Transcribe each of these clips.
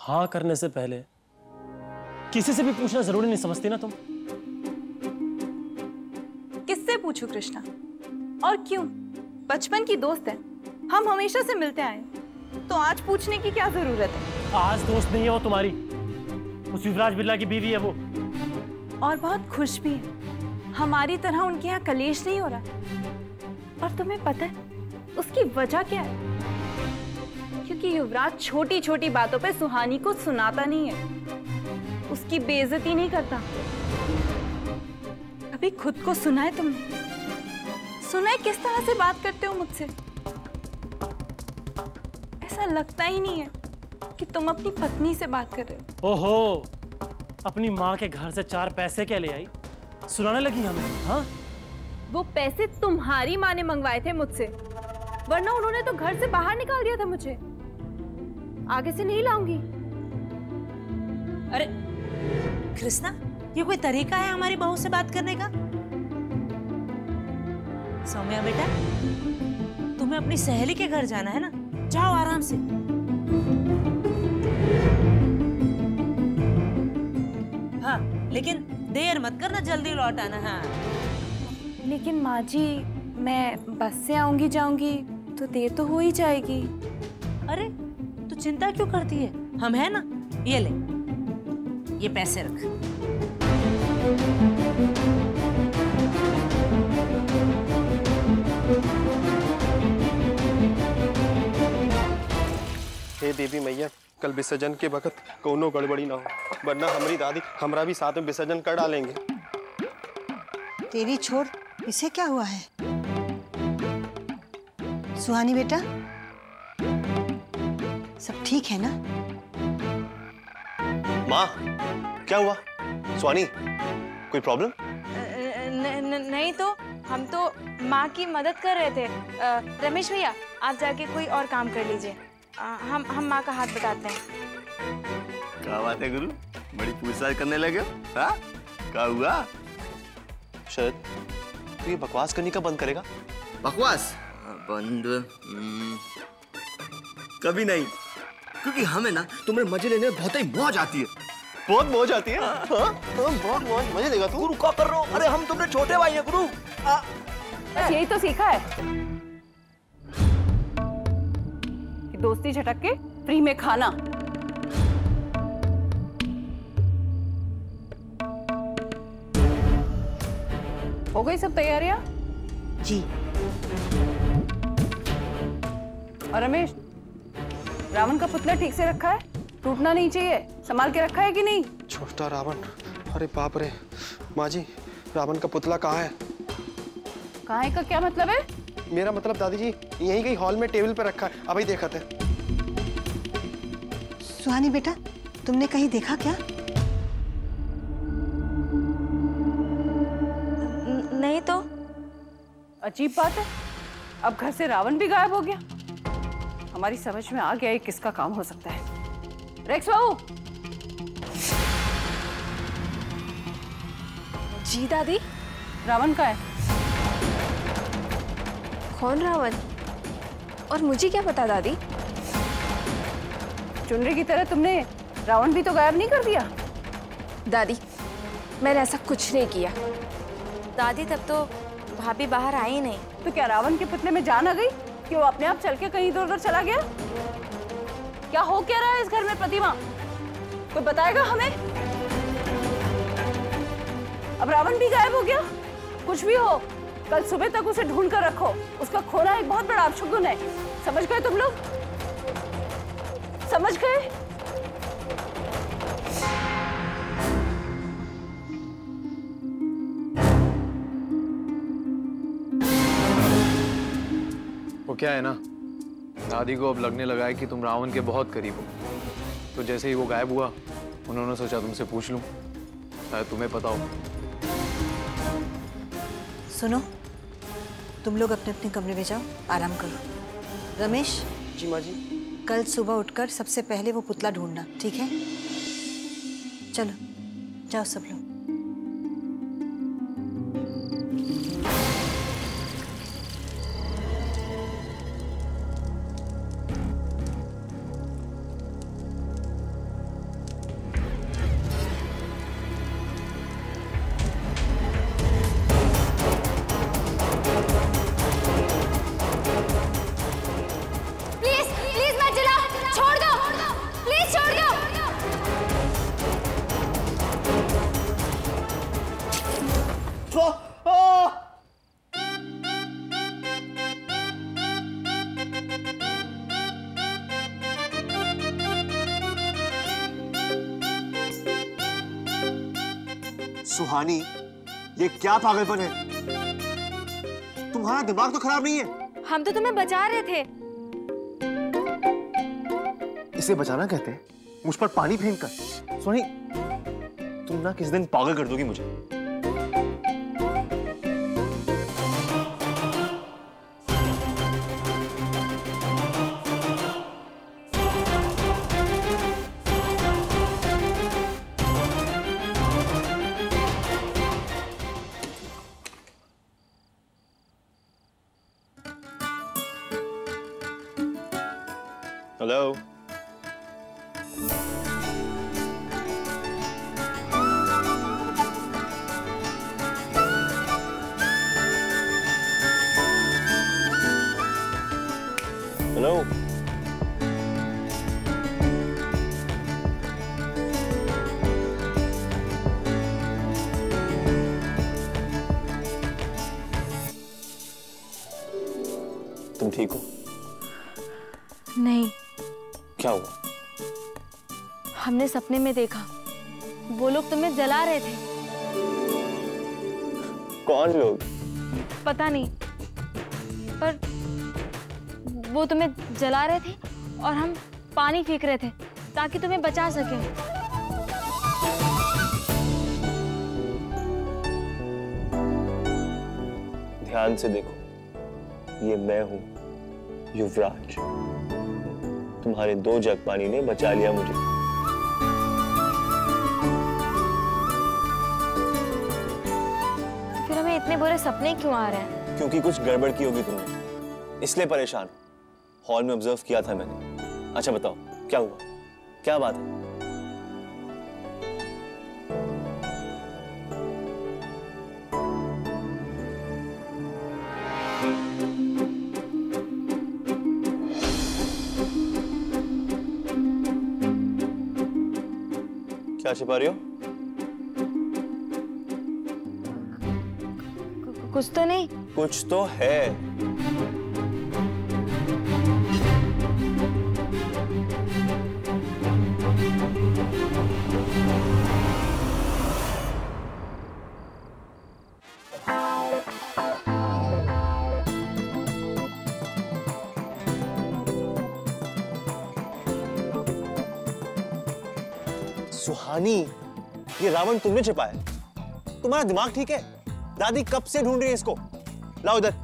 हाँ करने से पहले किसी से भी पूछना जरूरी नहीं समझती ना तुम? किससे पूछूं कृष्णा? और क्यों? बचपन की दोस्त है, हम हमेशा से मिलते आए, तो आज पूछने की क्या जरूरत है? आज दोस्त नहीं है वो तुम्हारी, उस युवराज बिरला की बीवी है वो। और बहुत खुश भी है, हमारी तरह उनके यहाँ कलेश नहीं हो रहा। और तुम्हें पता है उसकी वजह क्या है? क्योंकि युवराज छोटी छोटी बातों पे सुहानी को सुनाता नहीं है, उसकी बेइज्जती नहीं करता। कभी खुद को सुना है तुमने? सुना है किस तरह से बात करते हो मुझसे? ऐसा लगता ही नहीं है कि तुम अपनी पत्नी से बात कर रहे हो। ओहो, अपनी माँ के घर से 4 पैसे क्या ले आई, सुनाने लगी हमें? हाँ, वो पैसे तुम्हारी माँ ने मंगवाए थे मुझसे, वरना उन्होंने तो घर से बाहर निकाल दिया था मुझे। आगे से नहीं लाऊंगी। अरे कृष्णा, ये कोई तरीका है हमारी बहू से बात करने का? सौम्या बेटा, तुम्हें अपनी सहेली के घर जाना है ना, जाओ आराम से। हाँ, लेकिन देर मत करना, जल्दी लौट आना। हाँ, लेकिन माँ जी, मैं बस से आऊंगी जाऊंगी तो देर तो हो ही जाएगी। अरे तू चिंता क्यों करती है, हम है ना। ये ले, ये पैसे रख। हे देवी मैया, कल विसर्जन के वक्त कोनो गड़बड़ी ना हो, वरना हमारी दादी हमरा भी साथ में विसर्जन कर डालेंगे। तेरी छोड़, इसे क्या हुआ है? सुहानी बेटा, सब ठीक है ना? माँ, क्या हुआ? सुहानी, कोई प्रॉब्लम? नहीं तो, हम तो माँ की मदद कर रहे थे। रमेश भैया, आप जाके कोई और काम कर लीजिए, हम माँ का हाथ बताते हैं। क्या बात है गुरु, बड़ी पूछताछ करने लगे हो? हाँ, क्या हुआ? शरद, तू ये बकवास करने का बंद करेगा? बकवास बंद? कभी नहीं, क्योंकि हमें ना तुम्हें मजे लेने में बहुत ही मौज आती है। बहुत मौज आती है? हाँ, बहुत मौज, मजे देगा तू। गुरु क्या कर रहे हो? अरे हम तुमने छोटे भाई हैं गुरु। बस यही तो सीखा है कि दोस्ती झटक के फ्री में खाना। हो गई सब तैयारियां? जी। और रमेश, रावण का पुतला ठीक से रखा है? टूटना नहीं चाहिए, संभाल के रखा है कि नहीं? छोटा रावण? अरे बाप रे माँ जी, रावण का पुतला कहाँ है? कहाँ है का क्या मतलब है? मेरा मतलब दादी जी, यहीं कहीं हॉल में टेबल पे रखा है, अभी देखा थे। सुहानी बेटा, तुमने कहीं देखा क्या? नहीं तो। अजीब बात है, अब घर से रावण भी गायब हो गया। हमारी समझ में आ गया ये किसका काम हो सकता है। रेक्स बाबू। जी दादी। रावण का है? कौन रावण? और मुझे क्या पता दादी? चुनरी की तरह तुमने रावण भी तो गायब नहीं कर दिया। दादी, मैंने ऐसा कुछ नहीं किया। दादी, तब तो भाभी बाहर आई नहीं। तो क्या रावण के पुतले में जान आ गई कि वो अपने आप चल के कहीं इधर उधर चला गया? क्या हो क्या रहा है इस घर में प्रतिमा? कोई बताएगा हमें? अब रावण भी गायब हो गया। कुछ भी हो, कल सुबह तक उसे ढूंढ कर रखो। उसका खोना एक बहुत बड़ा अपशगुन है। समझ गए तुम लोग? समझ गए? वो क्या है ना, दादी को अब लगने लगा है कि तुम रावण के बहुत करीब हो। तो जैसे ही वो गायब हुआ, उन्होंने सोचा तुमसे पूछ लूं, शायद तुम्हें पता हो। सुनो, तुम लोग अपने अपने कमरे में जाओ, आराम करो। रमेश। जी माँ जी। कल सुबह उठकर सबसे पहले वो पुतला ढूंढना, ठीक है? चलो जाओ सब लोग। सुहानी, ये क्या पागलपन है? तुम्हारा दिमाग तो खराब नहीं है? हम तो तुम्हें बचा रहे थे। इसे बचाना कहते हैं? मुझ पर पानी फेंक कर? सुहानी, तुम ना किस दिन पागल कर दोगी मुझे। हेलो। हेलो। तुम ठीक हो? नहीं, क्या हुआ? हमने सपने में देखा, वो लोग तुम्हें जला रहे थे। कौन लोग? पता नहीं, पर वो तुम्हें जला रहे थे और हम पानी फेंक रहे थे ताकि तुम्हें बचा सकें। ध्यान से देखो, ये मैं हूं, युवराज। तुम्हारे 2 जग पानी ने बचा लिया मुझे। तो फिर हमें इतने बुरे सपने क्यों आ रहे हैं? क्योंकि कुछ गड़बड़ की होगी तुमने, इसलिए परेशान। हॉल में ऑब्जर्व किया था मैंने। अच्छा बताओ, क्या हुआ? क्या बात है? क्या छिपा रही हो? कुछ तो नहीं। कुछ तो है। सुहानी, ये रावण तुमने छिपाया? तुम्हारा दिमाग ठीक है? दादी कब से ढूंढ रही है इसको। लाओ इधर।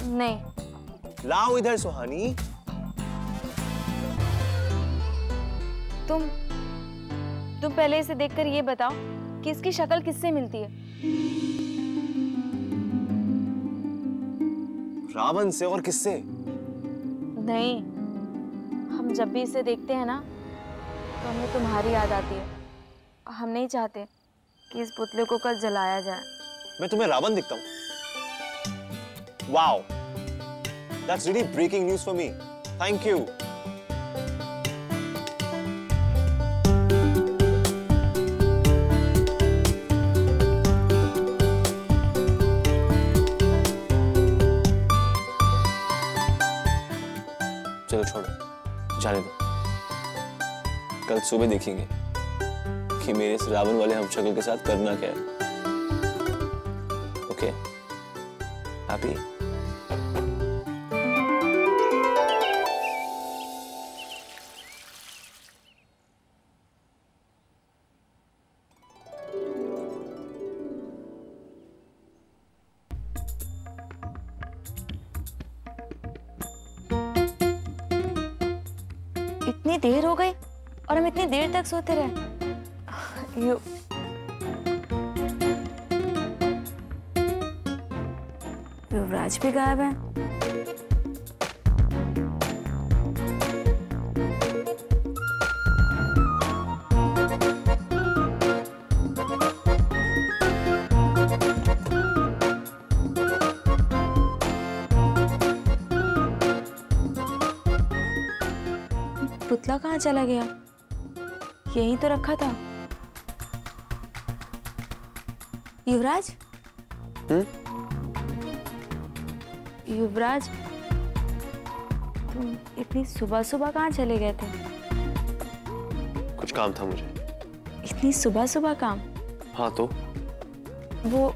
नहीं। लाओ इधर सुहानी। तुम पहले इसे देखकर ये बताओ कि इसकी शक्ल किससे मिलती है? रावण से। और किससे? नहीं, हम जब भी इसे देखते हैं ना तो हमें तुम्हारी याद आती है। हम नहीं चाहते कि इस पुतले को कल जलाया जाए। मैं तुम्हें रावण दिखता हूँ? Wow, that's really breaking news for me. Thank you. चलो छोड़ो, जाने दो। कल सुबह देखेंगे कि मेरे इस रावण वाले हमशक्ल के साथ करना क्या है। Okay, happy? इतनी देर हो गई और हम इतनी देर तक सोते रहे। युवराज भी गायब है। पुतला कहाँ चला गया? यहीं तो रखा था। युवराज? युवराज, तुम इतनी सुबह सुबह कहाँ चले गए थे? कुछ काम था मुझे। इतनी सुबह सुबह काम? हाँ तो वो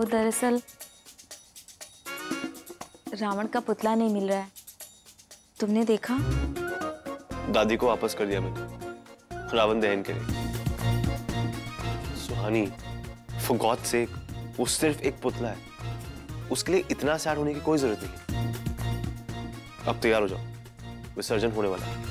दरअसल रावण का पुतला नहीं मिल रहा है। तुमने देखा? दादी को वापस कर दिया मैंने रावण दहन के लिए। सुहानी, फॉर गॉड सेक, वो सिर्फ एक पुतला है, उसके लिए इतना सैड होने की कोई जरूरत नहीं। अब तैयार हो जाओ, विसर्जन होने वाला है।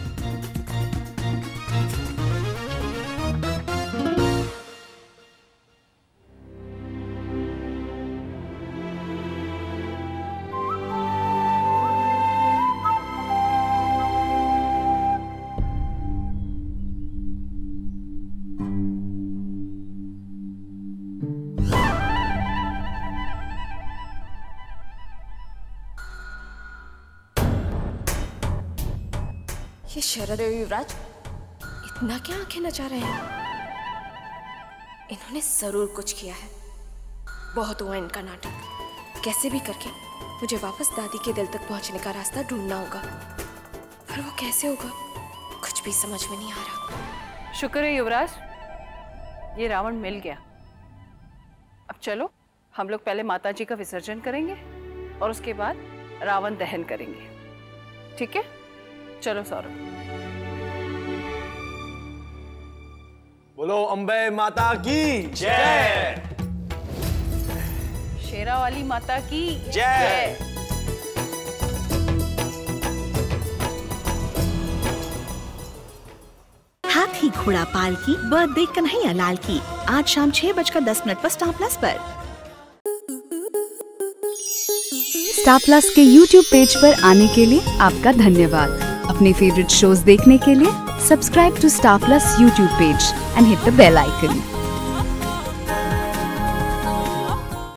ये शरद और युवराज इतना क्या आंखें नचा रहे हैं? इन्होंने जरूर कुछ किया है। बहुत हुआ इनका नाटक। कैसे भी करके मुझे वापस दादी के दिल तक पहुंचने का रास्ता ढूंढना होगा। पर वो कैसे होगा, कुछ भी समझ में नहीं आ रहा। शुक्र है युवराज, ये रावण मिल गया। अब चलो, हम लोग पहले माता जी का विसर्जन करेंगे और उसके बाद रावण दहन करेंगे। ठीक है? चलो सौरभ। बोलो अम्बे माता की जय। शेरा वाली माता की जय। हाथी घोड़ा पाल की बर्थडे कन्हैया लाल की आज शाम 6:10 पर स्टार प्लस पर। स्टार प्लस के YouTube पेज पर आने के लिए आपका धन्यवाद। अपने फेवरेट शोज देखने के लिए subscribe to Star Plus YouTube page and hit the bell icon.